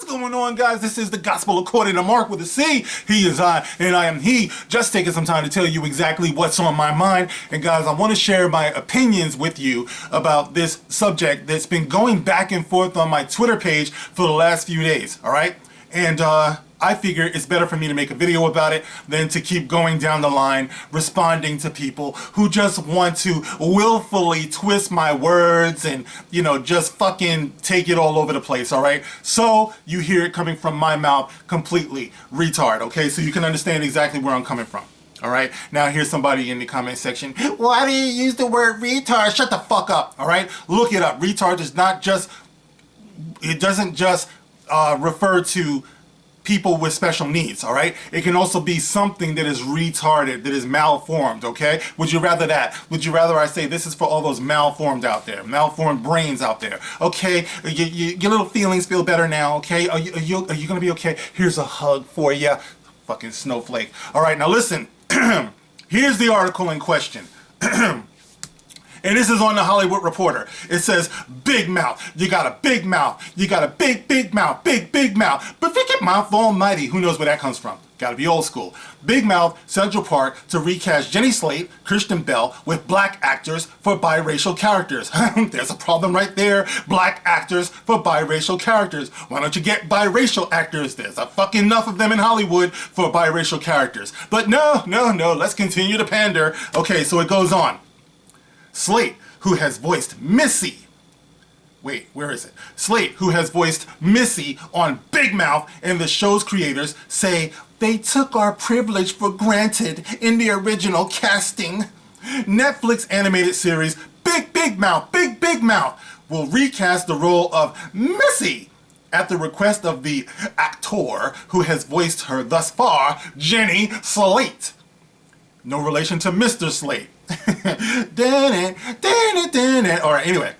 going on, guys? This is the Gospel According to Mark with a C. He is I, and I am he. Just taking some time to tell you exactly what's on my mind. And guys, I want to share my opinions with you about this subject that's been going back and forth on my Twitter page for the last few days, all right? And I figure it's better for me to make a video about it than to keep going down the line responding to people who just want to willfully twist my words and, you know, just fucking take it all over the place, all right? So you hear it coming from my mouth completely retard, okay? So you can understand exactly where I'm coming from. All right, now here's somebody in the comment section. Why do you use the word retard? Shut the fuck up, all right? Look it up. Retard is not just, it doesn't just refer to people with special needs, all right? It can also be something that is retarded, that is malformed, okay? Would you rather that? Would you rather I say this is for all those malformed out there, malformed brains out there, okay? Your little feelings feel better now, okay? Are you gonna be okay? Here's a hug for you, fucking snowflake. All right, now listen. Here's the article in question. And this is on the Hollywood Reporter. It says, big mouth. You got a big mouth. You got a big mouth. Big mouth. But forget mouth almighty. Who knows where that comes from? Gotta be old school. Big mouth, Central Park to recast Jenny Slate, Christian Bell with black actors for biracial characters. There's a problem right there. Black actors for biracial characters. Why don't you get biracial actors? There's a fucking enough of them in Hollywood for biracial characters. But no. Let's continue to pander. Okay, so it goes on. Slate, who has voiced Missy. Wait, where is it? Slate, who has voiced Missy on Big Mouth, and the show's creators say they took our privilege for granted in the original casting. Netflix animated series Big Mouth will recast the role of Missy at the request of the actor who has voiced her thus far, Jenny Slate. No relation to Mr. Slate. Alright, anyway.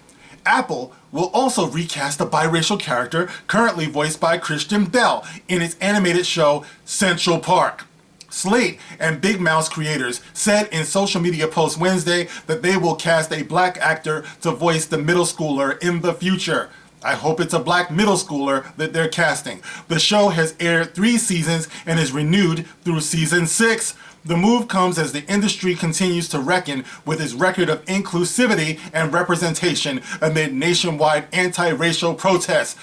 Apple will also recast a biracial character currently voiced by Christian Bell in its animated show Central Park. Slate and Big Mouth's creators said in social media posts Wednesday that they will cast a black actor to voice the middle schooler in the future. I hope it's a black middle schooler that they're casting. The show has aired 3 seasons and is renewed through season 6. The move comes as the industry continues to reckon with its record of inclusivity and representation amid nationwide anti-racial protests.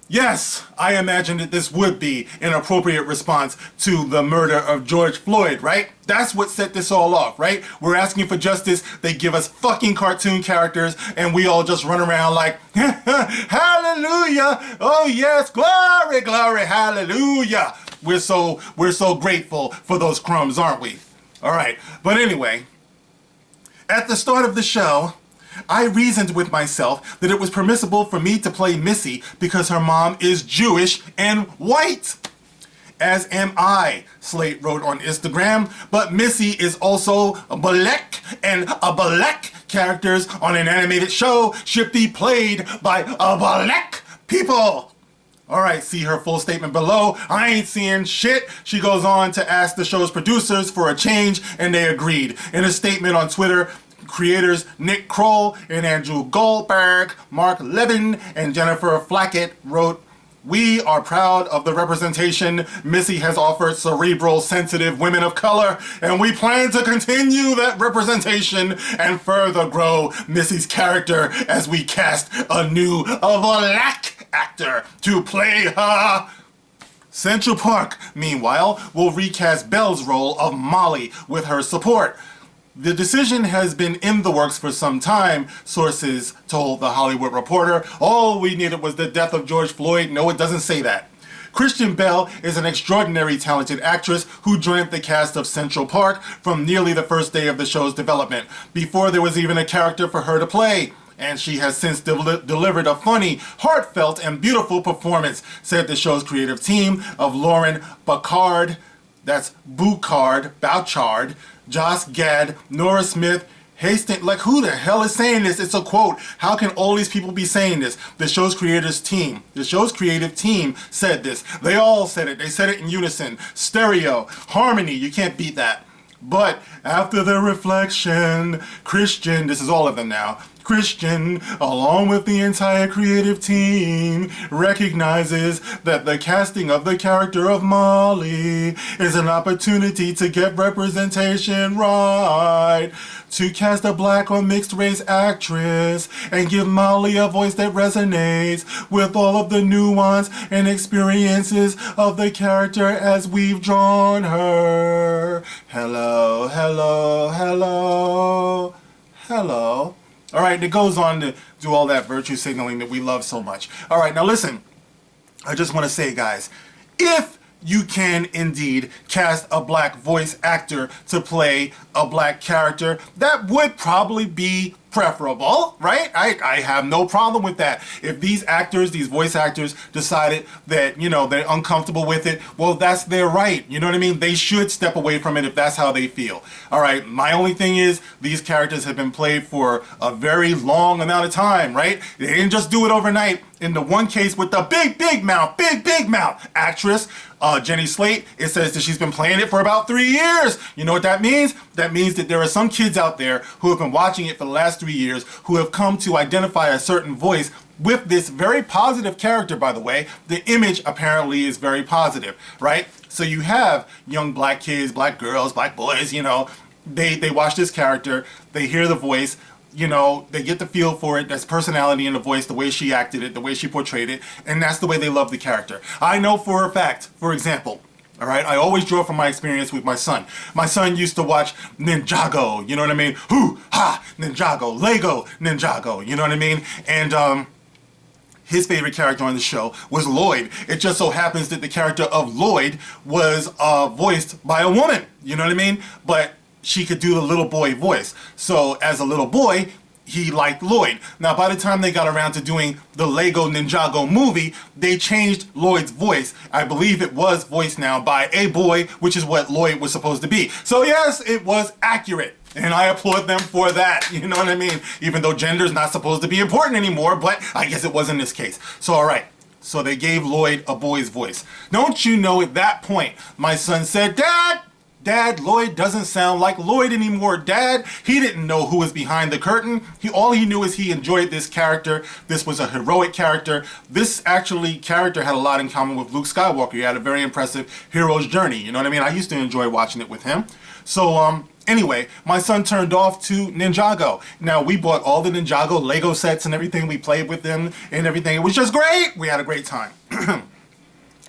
Yes, I imagine that this would be an appropriate response to the murder of George Floyd, right? That's what set this all off, right? We're asking for justice, they give us fucking cartoon characters, and we all just run around like, hallelujah, oh yes, glory, hallelujah. We're so grateful for those crumbs, aren't we? All right, but anyway, at the start of the show, I reasoned with myself that it was permissible for me to play Missy because her mom is Jewish and white. As am I, Slate wrote on Instagram, but Missy is also black, and black characters on an animated show should be played by black people. Alright, see her full statement below. I ain't seeing shit. She goes on to ask the show's producers for a change, and they agreed. In a statement on Twitter, creators Nick Kroll and Andrew Goldberg, Mark Levin, and Jennifer Flackett wrote, "We are proud of the representation Missy has offered cerebral, sensitive women of color, and we plan to continue that representation and further grow Missy's character as we cast a new black actor to play her." Central Park, meanwhile, will recast Belle's role of Molly with her support. The decision has been in the works for some time, sources told The Hollywood Reporter. All we needed was the death of George Floyd. No, it doesn't say that. Christian Bell is an extraordinary talented actress who joined the cast of Central Park from nearly the first day of the show's development, before there was even a character for her to play. And she has since delivered a funny, heartfelt, and beautiful performance, said the show's creative team of Lauren Bouchard, that's Bouchard, Joss Gad, Nora Smith, Hastings, like who the hell is saying this? It's a quote. How can all these people be saying this? The show's creative team said this. They all said it. They said it in unison. Stereo, harmony, you can't beat that. But after the reflection, Christian, this is all of them now, Christian, along with the entire creative team, recognizes that the casting of the character of Molly is an opportunity to get representation right, to cast a black or mixed race actress and give Molly a voice that resonates with all of the nuance and experiences of the character as we've drawn her. Hello, hello, hello, hello. All right, it goes on to do all that virtue signaling that we love so much. All right, now listen, I just want to say, guys, if you can indeed cast a black voice actor to play a black character, that would probably be preferable, right? I have no problem with that. If these actors, these voice actors decided that, you know, they're uncomfortable with it, well, that's their right. You know what I mean? They should step away from it if that's how they feel. All right, my only thing is these characters have been played for a very long amount of time, right? They didn't just do it overnight. In the one case with the big mouth actress, Jenny Slate, it says that she's been playing it for about 3 years. You know what that means? That means that there are some kids out there who have been watching it for the last 3 years who have come to identify a certain voice with this very positive character, by the way. The image apparently is very positive, right? So you have young black kids, black girls, black boys, you know, they watch this character, they hear the voice, you know, they get the feel for it. That's personality in the voice, the way she acted it, the way she portrayed it, and that's the way they love the character. I know for a fact, for example, all right, I always draw from my experience with my son. My son used to watch Ninjago, you know what I mean? Hoo, ha, Ninjago, Lego Ninjago, you know what I mean? And his favorite character on the show was Lloyd. It just so happens that the character of Lloyd was voiced by a woman, you know what I mean? But she could do the little boy voice. So as a little boy, he liked Lloyd. Now, by the time they got around to doing the Lego Ninjago movie, they changed Lloyd's voice. I believe it was voiced now by a boy, which is what Lloyd was supposed to be. So yes, it was accurate. And I applaud them for that, you know what I mean? Even though gender is not supposed to be important anymore, but I guess it was in this case. So all right, so they gave Lloyd a boy's voice. Don't you know at that point, my son said, Dad, Lloyd doesn't sound like Lloyd anymore, Dad. He didn't know who was behind the curtain. All he knew is he enjoyed this character. This was a heroic character. This actually character had a lot in common with Luke Skywalker. He had a very impressive hero's journey. You know what I mean? I used to enjoy watching it with him. So, anyway, my son turned off to Ninjago. Now, we bought all the Ninjago Lego sets and everything. We played with them and everything. It was just great. We had a great time.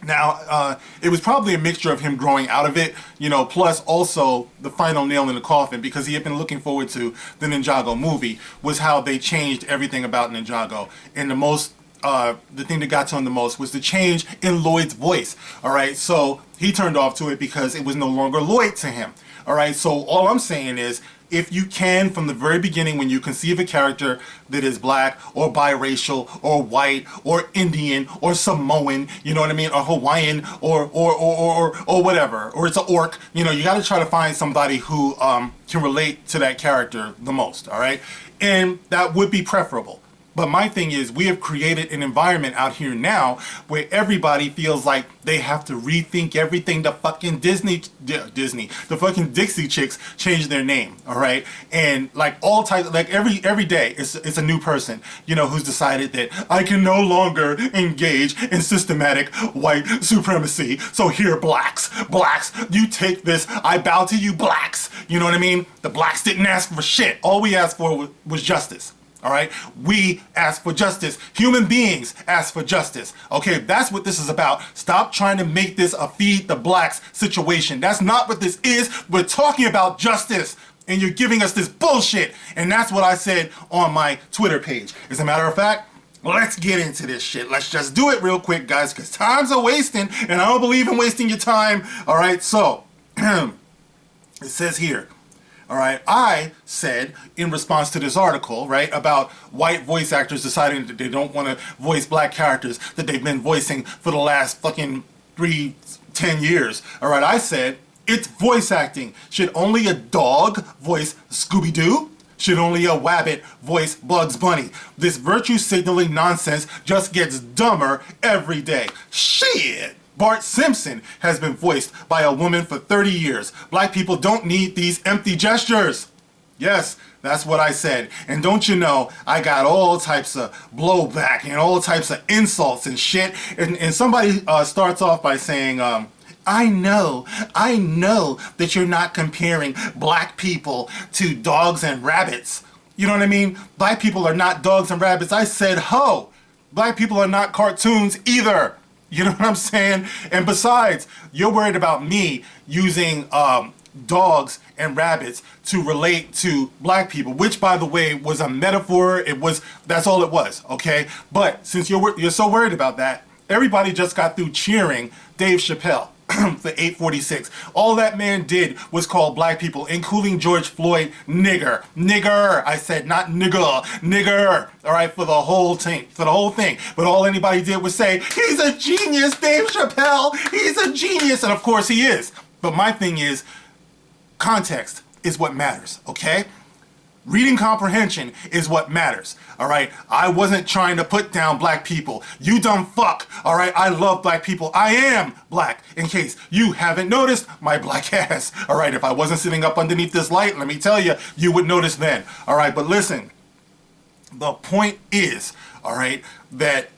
Now, it was probably a mixture of him growing out of it, you know, plus also the final nail in the coffin, because he had been looking forward to the Ninjago movie, was how they changed everything about Ninjago. And the thing that got to him the most was the change in Lloyd's voice. All right, so he turned off to it because it was no longer Lloyd to him. All right, so all I'm saying is, if you can, from the very beginning, when you conceive a character that is black or biracial or white or Indian or Samoan, you know what I mean, or Hawaiian or whatever, or it's an orc, you know, you got to try to find somebody who can relate to that character the most, all right? And that would be preferable. But my thing is, we have created an environment out here now where everybody feels like they have to rethink everything. The fucking the fucking Dixie Chicks changed their name, all right? And like all types, like every day, it's a new person, you know, who's decided that I can no longer engage in systematic white supremacy. So here, blacks, you take this. I bow to you, blacks. You know what I mean? The blacks didn't ask for shit. All we asked for was justice. All right, we ask for justice. Human beings ask for justice. Okay, that's what this is about. Stop trying to make this a feed the blacks situation. That's not what this is. We're talking about justice, and you're giving us this bullshit. And that's what I said on my Twitter page. As a matter of fact, let's get into this shit. Let's just do it real quick, guys, because time's a wasting, and I don't believe in wasting your time. All right, so it says here. All right, I said in response to this article, right, about white voice actors deciding that they don't want to voice black characters that they've been voicing for the last fucking 10 years. All right, I said it's voice acting. Should only a dog voice Scooby-Doo? Should only a wabbit voice Bugs Bunny? This virtue signaling nonsense just gets dumber every day. Shit! Bart Simpson has been voiced by a woman for 30 years. Black people don't need these empty gestures. Yes, That's what I said. And don't you know, I got all types of blowback and all types of insults and shit. And somebody starts off by saying, I know that you're not comparing black people to dogs and rabbits. You know what I mean? Black people are not dogs and rabbits. I said, ho! Black people are not cartoons either. You know what I'm saying? And besides, you're worried about me using dogs and rabbits to relate to black people, which, by the way, was a metaphor. That's all it was, okay? But since you're so worried about that, everybody just got through cheering Dave Chappelle for 846. All that man did was call black people, including George Floyd, nigger. Nigger. I said not nigger. Nigger. All right, for the whole thing. But all anybody did was say, he's a genius, Dave Chappelle. He's a genius. And of course he is. But my thing is, context is what matters, okay? Reading comprehension is what matters, all right? I wasn't trying to put down black people. You dumb fuck, all right? I love black people. I am black, in case you haven't noticed my black ass, all right? If I wasn't sitting up underneath this light, let me tell you, you would notice then, all right? But listen, the point is, all right, that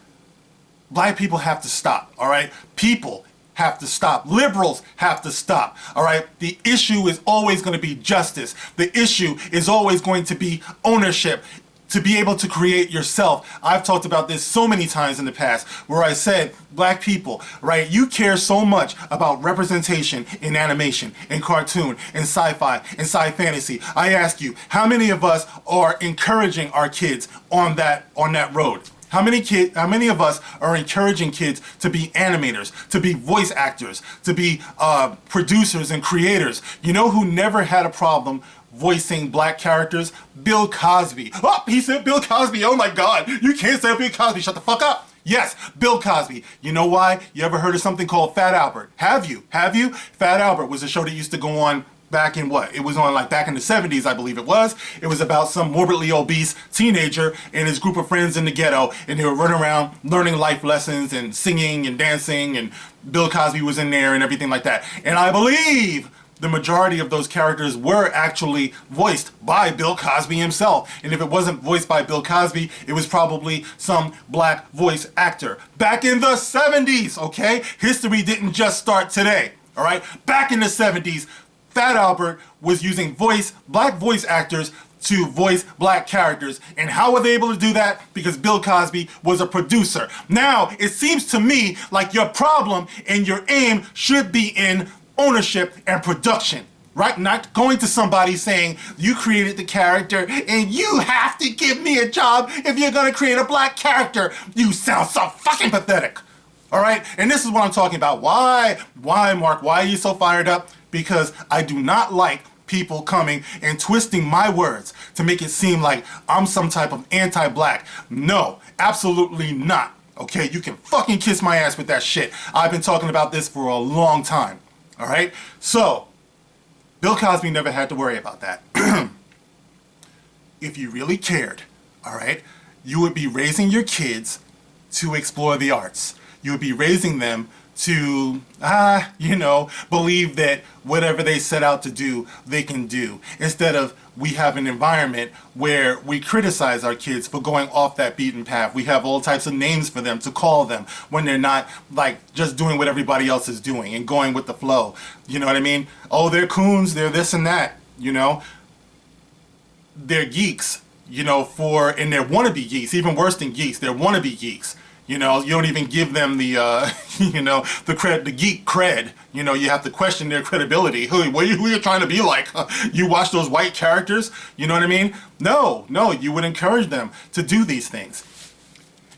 black people have to stop, all right? People have to stop. Liberals have to stop. All right. The issue is always going to be justice. The issue is always going to be ownership. To be able to create yourself. I've talked about this so many times in the past where I said, black people, right, you care so much about representation in animation, in cartoon, in sci-fi, in sci-fantasy. I ask you, how many of us are encouraging our kids on that road? How many of us are encouraging kids to be animators, to be voice actors, to be producers and creators? You know who never had a problem voicing black characters? Bill Cosby. Oh, he said Bill Cosby. Oh my God. You can't say Bill Cosby. Shut the fuck up. Yes, Bill Cosby. You know why? You ever heard of something called Fat Albert? Have you? Fat Albert was a show that used to go on back in what? It was on like back in the 70s, I believe it was. It was about some morbidly obese teenager and his group of friends in the ghetto, and they were running around learning life lessons and singing and dancing, and Bill Cosby was in there and everything like that. And I believe the majority of those characters were actually voiced by Bill Cosby himself. And if it wasn't voiced by Bill Cosby, it was probably some black voice actor. Back in the 70s, okay? History didn't just start today, all right? Back in the 70s, Fat Albert was using black voice actors to voice black characters. And how were they able to do that? Because Bill Cosby was a producer. Now, it seems to me like your problem and your aim should be in ownership and production, right? Not going to somebody saying, you created the character and you have to give me a job if you're gonna create a black character. You sound so fucking pathetic. All right? And this is what I'm talking about. Why, Mark? Why are you so fired up? Because I do not like people coming and twisting my words to make it seem like I'm some type of anti-black. No, absolutely not. Okay? You can fucking kiss my ass with that shit. I've been talking about this for a long time. All right? So, Bill Cosby never had to worry about that. If you really cared, all right, you would be raising your kids to explore the arts. You would be raising them to, believe that whatever they set out to do, they can do. Instead of, we have an environment where we criticize our kids for going off that beaten path. We have all types of names for them to call them when they're not like just doing what everybody else is doing and going with the flow. You know what I mean? Oh, they're coons, they're this and that, you know? They're geeks, and they're wannabe geeks, even worse than geeks, they're wannabe geeks. You don't even give them the, the credit, the geek cred. You have to question their credibility. Who are you trying to be like? You watch those white characters? You know what I mean? No, you would encourage them to do these things.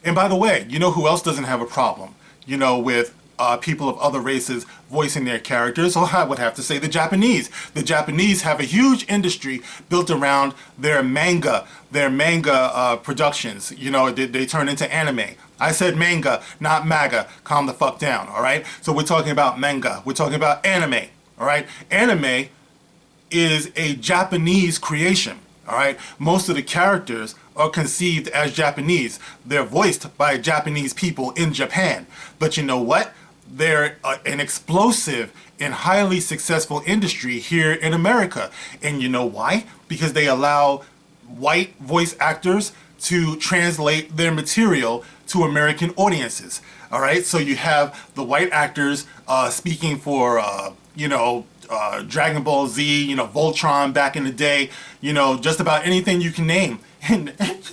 And by the way, you know who else doesn't have a problem, with people of other races voicing their characters? Well, I would have to say the Japanese. The Japanese have a huge industry built around their manga productions. They turn into anime. I said manga, not MAGA. Calm the fuck down, all right? So we're talking about manga. We're talking about anime, all right? Anime is a Japanese creation, all right? Most of the characters are conceived as Japanese. They're voiced by Japanese people in Japan. But you know what? They're an explosive and highly successful industry here in America. And you know why? Because they allow white voice actors to translate their material to American audiences. All right, so you have the white actors speaking for, Dragon Ball Z, Voltron back in the day, just about anything you can name. And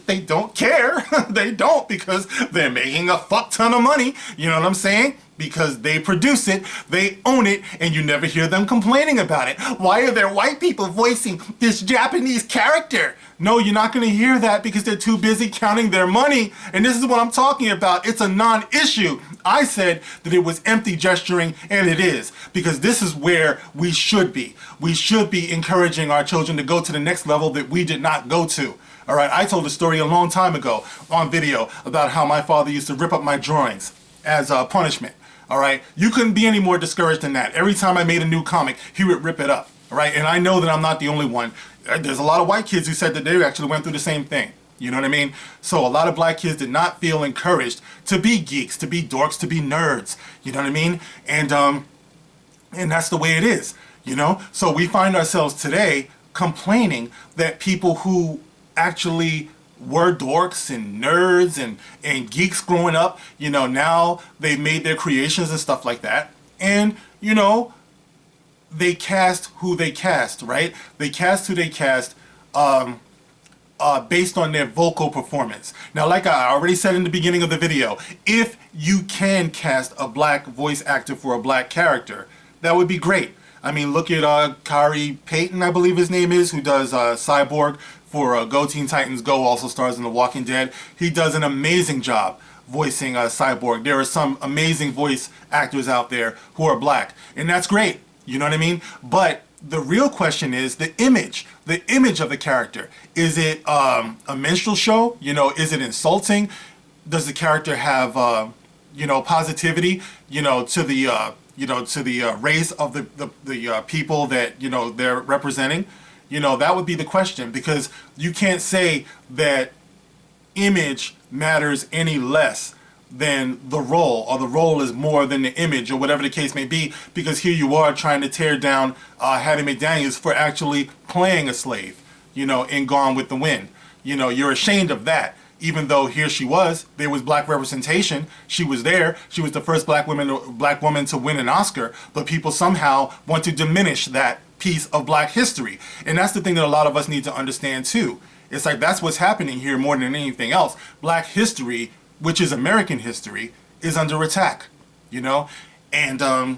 they don't care. They don't, because they're making a fuck ton of money. You know what I'm saying? Because they produce it, they own it, and you never hear them complaining about it. Why are there white people voicing this Japanese character? No, you're not going to hear that because they're too busy counting their money. And this is what I'm talking about. It's a non-issue. I said that it was empty gesturing, and it is, because this is where we should be. We should be encouraging our children to go to the next level that we did not go to. All right, I told a story a long time ago on video about how my father used to rip up my drawings as a punishment. All right, you couldn't be any more discouraged than that. Every time I made a new comic, he would rip it up. All right, and I know that I'm not the only one. There's a lot of white kids who said that they actually went through the same thing. You know what I mean? So a lot of black kids did not feel encouraged to be geeks, to be dorks, to be nerds. You know what I mean? And that's the way it is. So we find ourselves today complaining that people who actually were dorks and nerds and geeks growing up, now they've made their creations and stuff like that. And, they cast who they cast, right? They cast who they cast based on their vocal performance. Now, like I already said in the beginning of the video, if you can cast a black voice actor for a black character, that would be great. I mean, look at Khary Payton, I believe his name is, who does Cyborg for Go Teen Titans Go, also stars in The Walking Dead. He does an amazing job voicing Cyborg. There are some amazing voice actors out there who are black, and that's great. You know what I mean? But the real question is the image of the character. Is it a minstrel show? Is it insulting? Does the character have, positivity, to the race of the people that, they're representing? That would be the question, because you can't say that image matters any less than the role, or the role is more than the image, or whatever the case may be, because here you are trying to tear down Hattie McDaniels for actually playing a slave, in Gone with the Wind. You're ashamed of that, even though here she was, there was black representation, she was there, she was the first black woman to win an Oscar, but people somehow want to diminish that piece of black history. And that's the thing that a lot of us need to understand too. It's like, that's what's happening here more than anything else. Black history, which is American history, is under attack, and a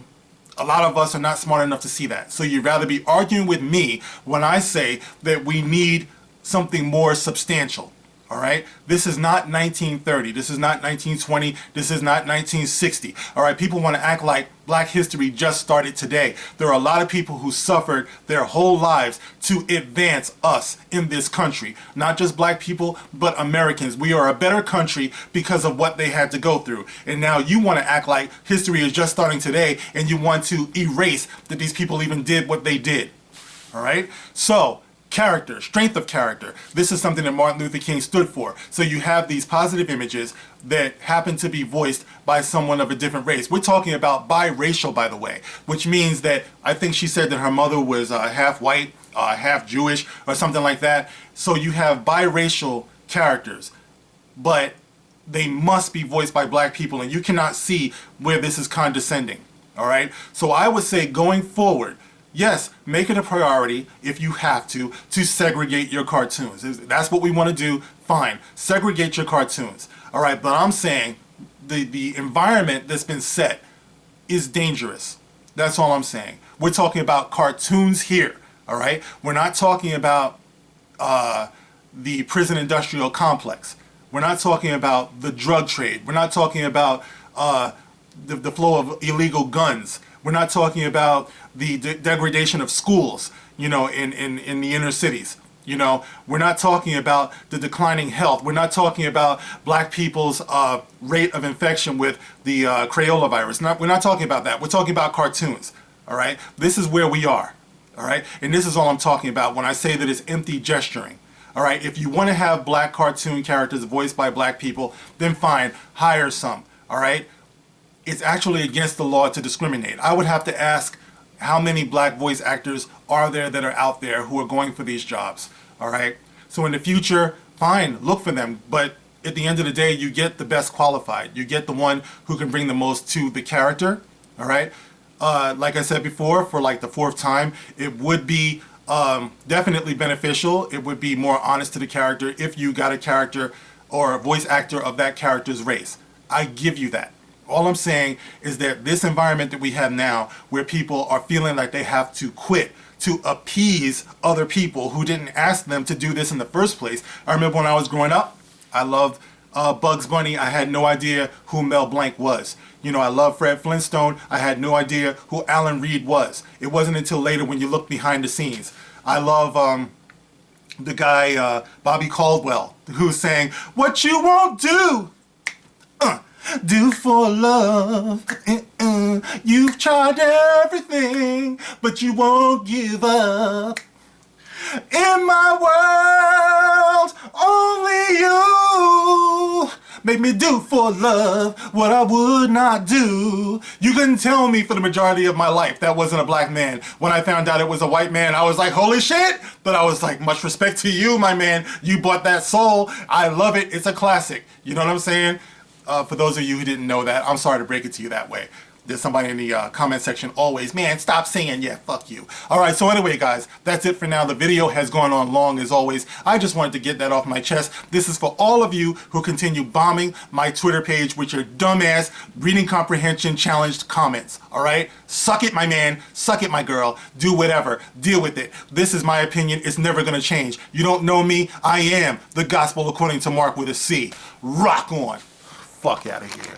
lot of us are not smart enough to see that. So you'd rather be arguing with me when I say that we need something more substantial. All right, this is not 1930, this is not 1920, this is not 1960. All right, people want to act like black history just started today. There are a lot of people who suffered their whole lives to advance us in this country. Not just black people, but Americans. We are a better country because of what they had to go through. And now you want to act like history is just starting today, and you want to erase that these people even did what they did. All right, so character, strength of character. This is something that Martin Luther King stood for. So you have these positive images that happen to be voiced by someone of a different race. We're talking about biracial, by the way, which means that I think she said that her mother was half white, half Jewish, or something like that. So you have biracial characters, but they must be voiced by black people, and you cannot see where this is condescending. All right? So I would say going forward, yes, make it a priority if you have to segregate your cartoons. If that's what we want to do, fine. Segregate your cartoons. All right, but I'm saying the environment that's been set is dangerous. That's all I'm saying. We're talking about cartoons here, all right? We're not talking about the prison industrial complex. We're not talking about the drug trade. We're not talking about the flow of illegal guns. We're not talking about the degradation of schools, in the inner cities. We're not talking about the declining health. We're not talking about black people's rate of infection with the Crayola virus. We're not talking about that. We're talking about cartoons, all right? This is where we are, all right? And this is all I'm talking about when I say that it's empty gesturing, all right? If you want to have black cartoon characters voiced by black people, then fine, hire some, all right? It's actually against the law to discriminate. I would have to ask how many black voice actors are there that are out there who are going for these jobs, all right? So in the future, fine, look for them. But at the end of the day, you get the best qualified. You get the one who can bring the most to the character. All right. Like I said before, for like the fourth time, it would be definitely beneficial. It would be more honest to the character if you got a character or a voice actor of that character's race. I give you that. All I'm saying is that this environment that we have now, where people are feeling like they have to quit to appease other people who didn't ask them to do this in the first place. I remember when I was growing up, I loved Bugs Bunny. I had no idea who Mel Blanc was. You know, I love Fred Flintstone. I had no idea who Alan Reed was. It wasn't until later when you look behind the scenes. I love the guy, Bobby Caldwell, who's saying, "What you won't do, do for love. You've tried everything, but you won't give up. In my world, only you make me do for love what I would not do." You couldn't tell me for the majority of my life that wasn't a black man. When I found out it was a white man, I was like, holy shit! But I was like, much respect to you, my man. You bought that soul. I love it. It's a classic. You know what I'm saying? For those of you who didn't know that, I'm sorry to break it to you that way. There's somebody in the comment section always, "Man, stop singing." Yeah, fuck you. Alright, so anyway, guys, that's it for now. The video has gone on long as always. I just wanted to get that off my chest. This is for all of you who continue bombing my Twitter page with your dumbass reading comprehension challenged comments. Alright? Suck it, my man. Suck it, my girl. Do whatever. Deal with it. This is my opinion. It's never gonna change. You don't know me. I am the gospel according to Mark with a C. Rock on. Fuck out of here.